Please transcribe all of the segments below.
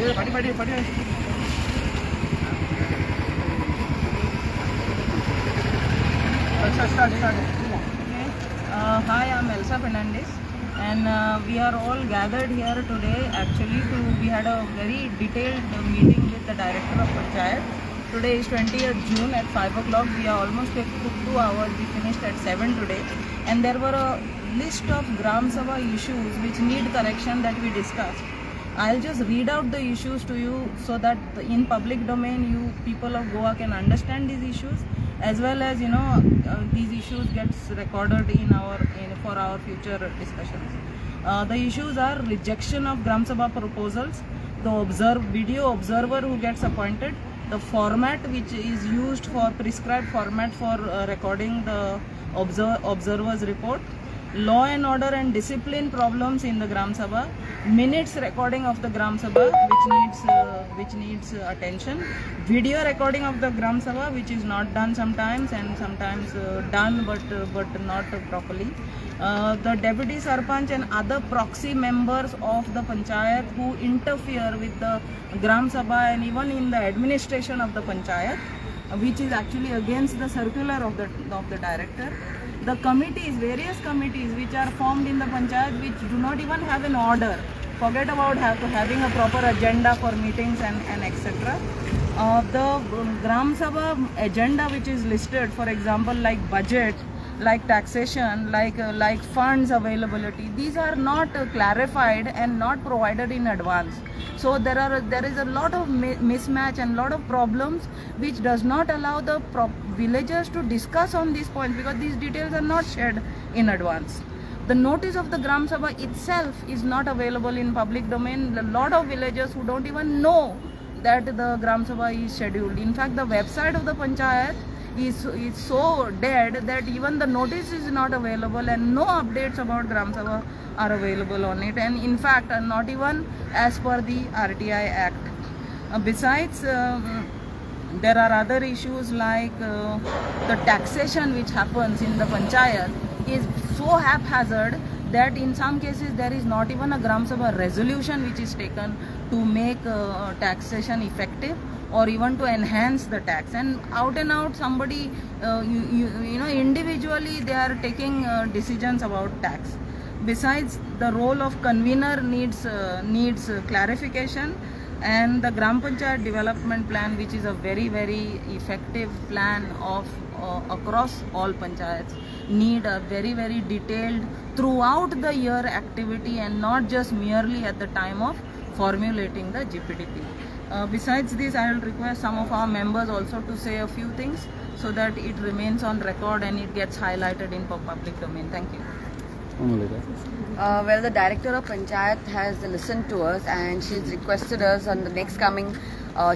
Hi, I'm Elsa Fernandez, and we are all gathered here today. Actually, we had a very detailed meeting with the director of Panchayat. Today is 20th June at 5 o'clock. We are almost took 2 hours. We finished at 7 today, and there were a list of Gram Sabha issues which need correction that we discussed. I'll just read out the issues to you so that in public domain you people of Goa can understand these issues, as well as these issues gets recorded for our future discussions. The issues are rejection of Gram Sabha proposals, the video observer who gets appointed, the format which is used for prescribed format for recording the observer's report, law and order and discipline problems in the Gram Sabha, minutes recording of the Gram Sabha which needs attention, video recording of the Gram Sabha which is not done sometimes, and sometimes done but not properly, the deputy sarpanch and other proxy members of the panchayat who interfere with the Gram Sabha and even in the administration of the panchayat, which is actually against the circular of the director. The committees, various committees which are formed in the panchayat which do not even have an order. Forget about having a proper agenda for meetings and etc. The Gram Sabha agenda which is listed, for example, like budget, like taxation, like funds availability, these are not clarified and not provided in advance. So there is a lot of mismatch and lot of problems which does not allow the villagers to discuss on these points because these details are not shared in advance. The notice of the Gram Sabha itself is not available in public domain. A lot of villagers who don't even know that the Gram Sabha is scheduled. In fact, the website of the panchayat is so dead that even the notice is not available and no updates about Gram Sabha are available on it, and in fact not even as per the RTI Act. Besides, there are other issues like the taxation which happens in the panchayat is so haphazard that in some cases there is not even a Gram Sabha resolution which is taken to make taxation effective or even to enhance the tax, and out somebody individually they are taking decisions about tax. Besides, the role of convener needs clarification, and the Gram Panchayat development plan, which is a very effective plan of across all panchayats, need a very detailed throughout the year activity and not just merely at the time of formulating the GPDP. Besides this, I will request some of our members also to say a few things so that it remains on record and it gets highlighted in public domain. Thank you. Well, the director of Panchayat has listened to us and she's requested us on the next coming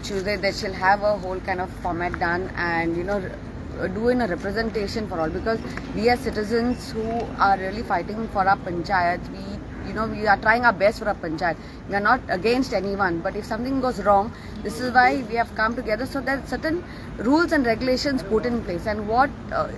Tuesday that she'll have a whole kind of format done and doing a representation for all, because we as citizens who are really fighting for our panchayat, we are trying our best for our panchayat. We are not against anyone, but if something goes wrong, this is why we have come together, so that certain rules and regulations put in place, and what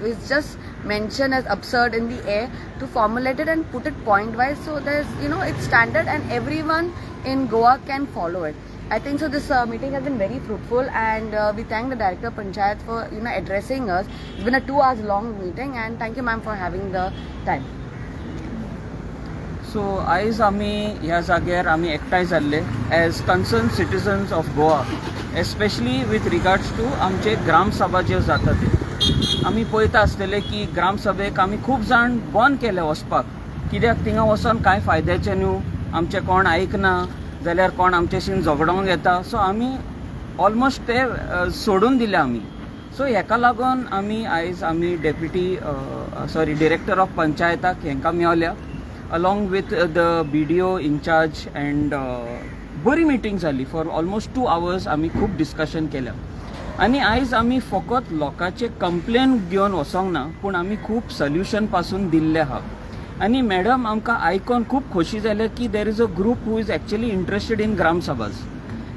is just mentioned as absurd in the air to formulate it and put it point wise, so there's it's standard and everyone in Goa can follow it. I think so. This meeting has been very fruitful, and we thank the director of Panchayat for addressing us. It's been a 2 hours long meeting, and thank you, ma'am, for having the time. So आयज आमी ह्या जाग्यार आमी एकठांय जाल्ले as concerned citizens of Goa, especially with regards to आमचे ग्राम सभा ज्यो जाता ते. आमी पळयता आसतले की ग्राम सभेक आमी खूब जाण बंद केले वचपाक, कित्याक थिंगा वचोन कांय फायद्याचें न्हू, आमचें कोण आयकना जाल्यार कोण आमचेशीन झगडोंक येता, सो आमी ऑलमोस्ट ते सोडून दिले आमी. सो हेका लागून आयज आमी डिरेक्टर ऑफ पंचायताक हेंकां मेवल्या along with the BDO in charge, and बरी मिटींग जाली. फॉर ऑलमोस्ट 2 hours आमी खूब डिस्कशन केल्या, आनी आयज आमी फकत लोकांचे कंप्लेन घेवन वचोंक ना, पूण आमी खूब सोल्युशन पासून दिल्ले आहा. आनी मॅडम आमकां आयकून खूब खोशी जाले की there is a group who is actually interested in gram sabhas,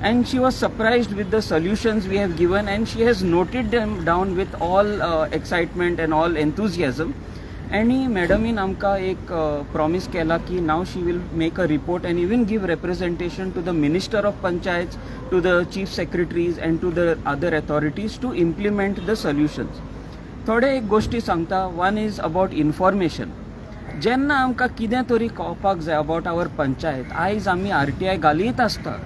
and she was surprised with the solutions we have given, and she has noted them down with all excitement and all enthusiasm. आणि मॅडमीन आमकां एक promise केला की नाव she will make a report and even give representation to the minister of panchayat, to the chief secretaries and to the other authorities to implement the solutions. थोडे एक गोष्टी सांगता. One is about information. जेन्ना आमकां कितें तरी कळपाक जाय अबाउट आवर पंचायत, आयज आमी RTI घालीत आसता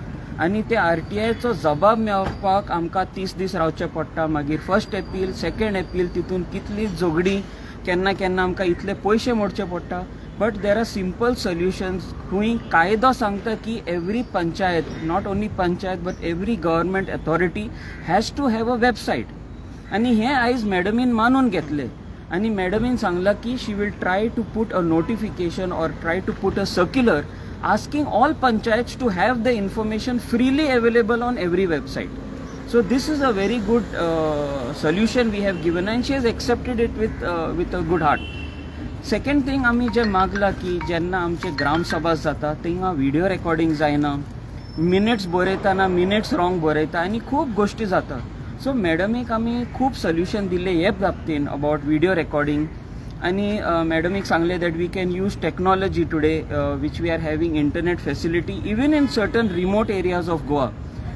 आनी ते RTIचो जबाब मेळपाक आमकां 30 दीस रावचें पडटा. मागीर फर्स्ट अपील, सेकंड अपील, तितून कितली झगडी, केन्ना केन्ना आमकां इतले पयशे मोडचे पडटा. But there are simple solutions. खूंय कायदो सांगता की every panchayat, not only panchayat but every government authority has to have a website. आनी हें आयज मॅडमीन मानून घेतलें आनी मॅडमीन सांगलां की she will try to put a notification or try to put a circular asking all panchayats to have the information freely available on every website. So this is a very good solution we have given and she has accepted it with a good heart. Second thing, आमी जे मागला की जेन्ना आमचे ग्राम सभा जाता थिंगा video recording जायना, minutes बरयतना minutes wrong बरयता आनी खूब गोष्टी जाता. सो मॅडमीक आमी खूब सोल्युशन दिले हे बाबतीन अबाउट व्हिडिओ रेकॉर्डिंग. आणि मॅडमीक सांगले that we can use technology today which we are having internet facility even in certain remote areas of Goa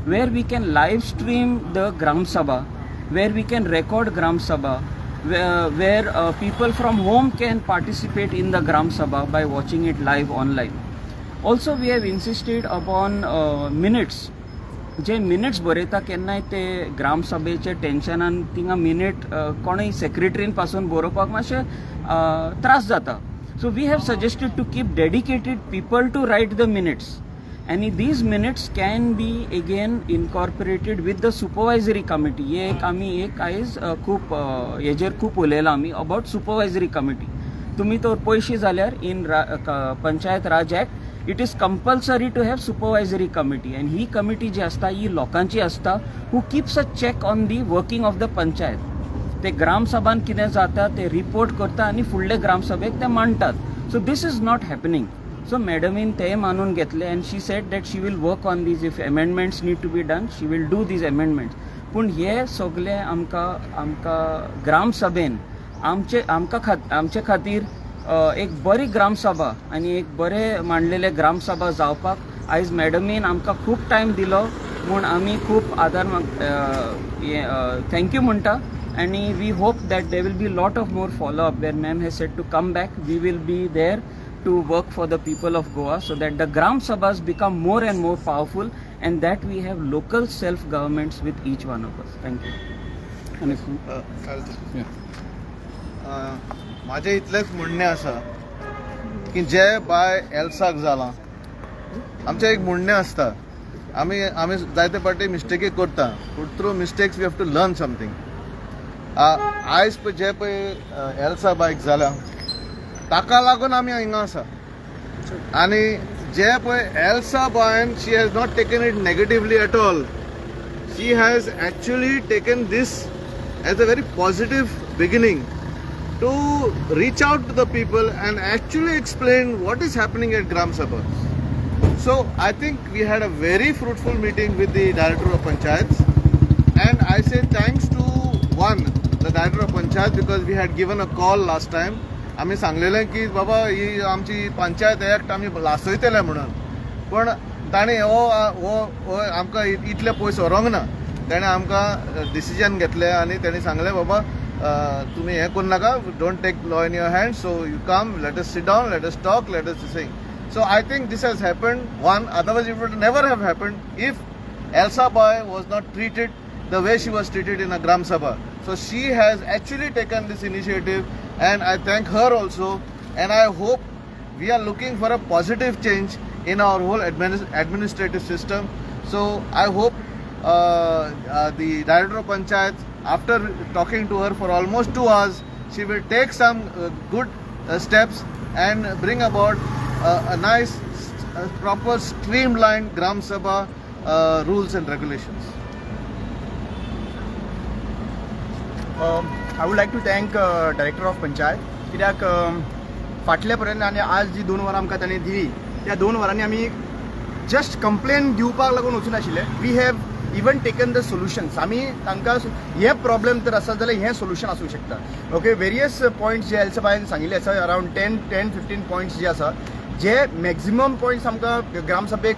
where we can live stream the Gram Sabha, where we can record Gram Sabha, where people from home can participate in the Gram Sabha by watching it live online. Also we have insisted upon minutes. J minutes बरयता केन्नाय ते ग्राम सभेचे टेन्शनान थिंगा minute कोणय सेक्रेटरीन पासून बरोवपाक मातशें त्रास जाता. So we have suggested to keep dedicated people to write the minutes आनी these minutes can be again incorporated with the supervisory committee. हे एक आमी एक आयज खूब हेजेर खूब उलयलां आमी अबाउट सुपरवायझरी कमिटी. तुमी तर पयशे जाल्यार in panchayat raj act it is compulsory to have supervisory committee and ही कमिटी जी आसता ही लोकांची आसता who keeps a check on the working of the panchayat. ते ग्राम सभान कितें जाता ते रिपोर्ट करता आनी फुडले ग्राम सभेक ते मांडटात. So this is not happening. So मॅडमीन ते मानून घेतले and she said that she will work on these. If amendments need to be done she will do these amendments. पूण हे सगळे आमकां ग्राम सभेन आमचे खातीर एक बरी ग्रामसभा आनी एक बरे मांडलेले ग्रामसभा जावपाक आयज मॅडमीन आमकां खूब टायम दिलो म्हूण आमी खूब आदार थँक्यू म्हणटा. आनी we hope that they will be lot of more follow up where ma'am has said to come back. We will be there to work for the people of Goa so that the gram sabhas become more and more powerful and that we have local self governments with each one of us. Thank you. माझे इतलेच म्हणणे आसा की जे bye एल्साक जाला आमचे एक म्हणणे आसता आमी जायते फावटी मिस्टेकी करता पूण through mistakes we have to learn something. आयज पळय जे पळय एल्सा बायक जाला ताका लागून आमी हिंगा आसा. आनी जे पळय एल्सा बायन she has not taken it negatively at all. She has actually taken this as a very positive beginning to reach out to the people and actually explain what is happening at Gram Sabha. So I think we had a very fruitful meeting with the Director of Panchayats and I say thanks to the Director of Panchayat because we had given a call last time. आम्ही सांगलेलें की बाबा ही आमची panchayat act आमी लासयतले म्हणून पण ताणें हो आमकां इतले पयस व्हरोंक ना. ताणें आमकां डिसिजन घेतलें आनी ताणें सांगलें बाबा तुम्ही हे करू नका, don't take law in your hand. So you come, let us sit down, let us talk, let us sing. So I think this has happened. Otherwise it would never have happened if Elsa Boy was not treated the way she was treated in a Gram Sabha. So she has actually taken this initiative and I thank her also. And I hope we are looking for a positive change in our whole administrative system. So I hope the Director of Panchayat, after talking to her for almost 2 hours, she will take some good steps and bring about a nice, proper, streamlined Gram Sabha rules and regulations. I would like to thank Director of Panchayat. कित्याक फाटल्या पर्यंत आनी आज जी 2 वरां आमकां ताणें दिली त्या 2 वरांनी आमी जस्ट कंप्लेन दिवपाक लागून वचून आशिल्ले. We have even taken the solutions आमी तांकां हे प्रॉब्लेम तर आसा जाल्यार हें सोल्युशन आसूं शकता ओके वेरियस पॉयंट्स जे एल्साबाईन सांगिल्ले आसा अरावंड 10-15 पॉयंट्स जे आसा जे मॅक्झिमम पॉयंट्स आमकां ग्रामसभेक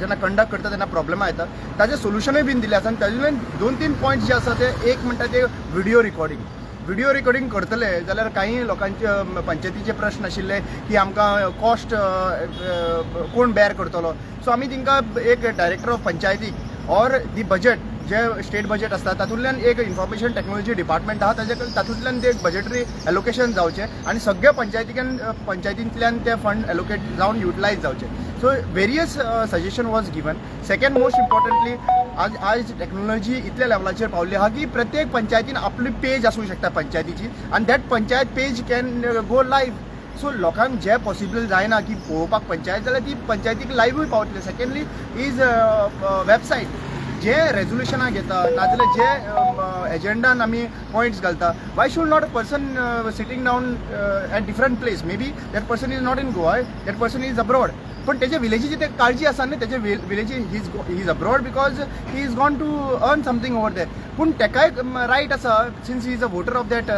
जेन्ना कंडक्ट करता तेन्ना प्रॉब्लेमां येता ताजें सोल्युशनूय बीन दिलें आसा आनी तातूंतल्यान 2-3 पॉयंट्स जे आसा ते एक म्हणटा ते व्हिडिओ रिकॉर्डिंग करतले जाल्यार काही लोकांचे पंचायतीचे प्रश्न आशिल्ले की आमकां कॉस्ट कोण बेर करतलो सो आमी तांकां एक डायरेक्टर ऑफ पंचायतीक ऑर दी बजेट जे स्टेट बजेट आसता तातूंतल्यान एक इन्फॉर्मेशन टेक्नॉलॉजी डिपार्टमेंट आहा तातूंतल्यान ते बजेटरी एलोकेशन जावचे आनी सगळ्या पंचायतींतल्यान ते फंड एलोकेट जावन युटिलायज जावचे so various suggestion was given second most importantly आज टेक्नॉलॉजी इतल्या लेवलाचेर पावल्ली आहा की प्रत्येक पंचायतीन आपली पेज आसूंक शकता पंचायतीची आनी that panchayat page can go live so लोकांक जे पॉसिबल जायना की पळोवपाक पंचायत जाल्यार ती पंचायतीक लायव्हूय पावतले सेकंडली इज वेबसायट जे रेजोल्युशनां घेता नाजाल्यार जे एजेंडान आमी पॉयंट्स घालता why should not a person sitting down at different place may be that person is not in Goa that person is abroad पण त्याच्या विलेजीची ते काळजी आसा न्ही त्याच्या विलेजी he is abroad because he is gone to earn something over there पूण तेकाय रायट आसा since he is a voter of that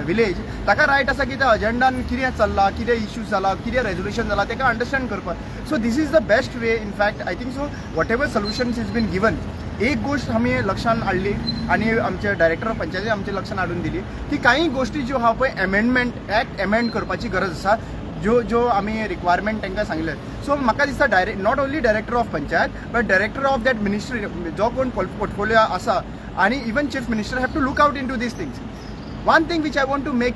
village ताका रायट आसा की त्या अजेंडान कितें चल्लां कितें इश्यूज जाला कितें रेजोल्युशन जाला तेका अंडरस्टँड करपाक so this is the best way in fact I think so whatever solutions is been given एक गोष्ट आमी लक्षांत हाडली आनी आमचे डायरेक्टर ऑफ पंचायती आमच्या लक्षांत हाडून दिली की काही गोष्टी ज्यो आहा पळय अमेंडमेंट एक्ट अमेंड करपाची गरज आसा जो आमी रिक्वायरमेंट तांकां सांगले सो म्हाका दिसता not only director of panchayat but director of that ministry जो कोण पोर्टफोलियो आसा आनी even chief minister have to look out in to these things one thing which I want to make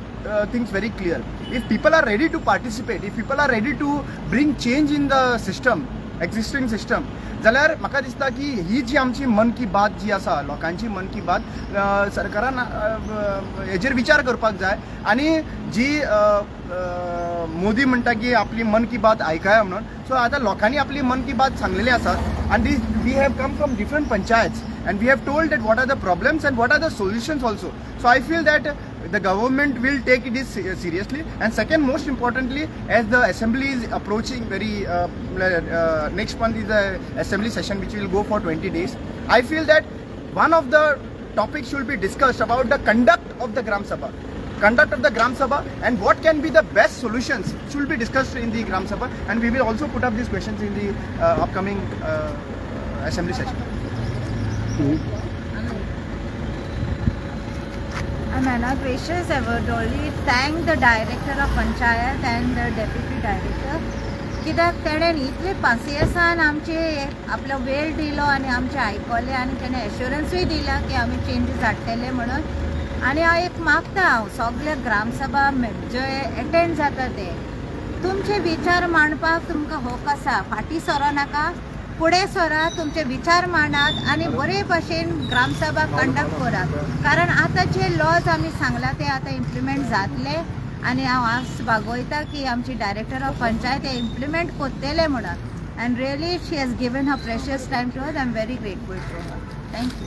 things very clear if people are ready to participate if people are ready to bring change in the system existing system जाल्यार म्हाका दिसता की ही जी आमची मन की बात जी आसा लोकांची मन की बात सरकारान हेजेर विचार करपाक जाय आनी जी मोदी म्हणटा की आपली मन की बात आयकाया म्हणून सो आतां लोकांनी आपली मन की बात सांगलेली आसा आनी we have come from different panchayats and we have told that what are the problems and what are the solutions also so I feel that the government will take it seriously and second most importantly as the assembly is approaching very next month is the assembly session which will go for 20 days I feel that one of the topics should be discussed about the conduct of the Gram Sabha and what can be the best solutions should be discussed in the Gram Sabha and we will also put up these questions in the upcoming assembly session. Anna gracious, I would only thank the director of Panchayat and the deputy director कित्याक तेणें इतले पासियेंसान आमचे आपलो वेळ दिलो आनी आमचे आयकले आनी तेणें एश्युरन्सूय दिला की आमी चेंजीस हाडटले म्हणून आनी हांव एक मागता हांव सगळे ग्रामसभा जे एटेंड जाता ते तुमचे विचार मांडपाक तुमकां होक आसा फाटीं सरो नाका फुडें सरात तुमचे विचार मांडात आनी बरे भशेन ग्रामसभा कंडक्ट करात कारण आतां जे लॉज आमी सांगला ते आतां इम्प्लिमेंट जातले आनी हांव आस बागोयता की आमची डायरेक्टर ऑफ पंचायत हे इम्प्लिमेंट करतले म्हणून and really she has given her precious time to us I am very grateful to her thank you